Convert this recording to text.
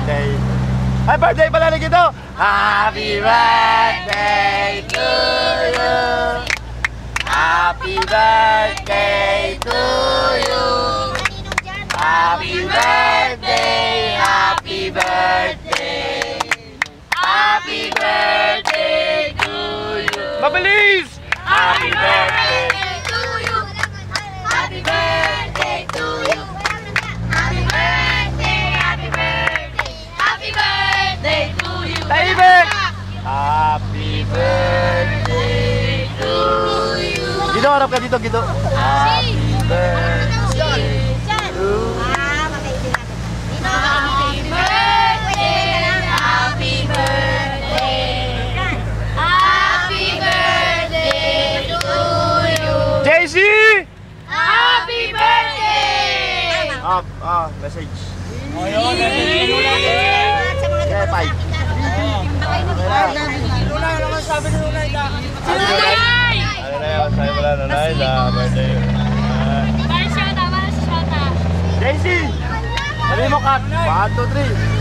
birthday. Ay, birthday pala na gito. Happy birthday to you. Happy birthday to you. Happy birthday, happy birthday. Happy birthday to you. Mabilis! Happy birthday to you. Happy birthday to you. Happy birthday, happy birthday. Happy birthday to you. Tahimik! Happy birthday to you. Gito, harap ka dito, Gito. Happy birthday to you. Happy birthday, happy birthday. Happy birthday to you. JC! Happy birthday! Message. Yeah, bye. Lunay, ano sabi ni Lunay? Lunay! Ano na yun? Sabi pala Lunay na birthday. Bye, Shota. Bye, Shota. JC! Sabi mo, Kat. 1, 2, 3.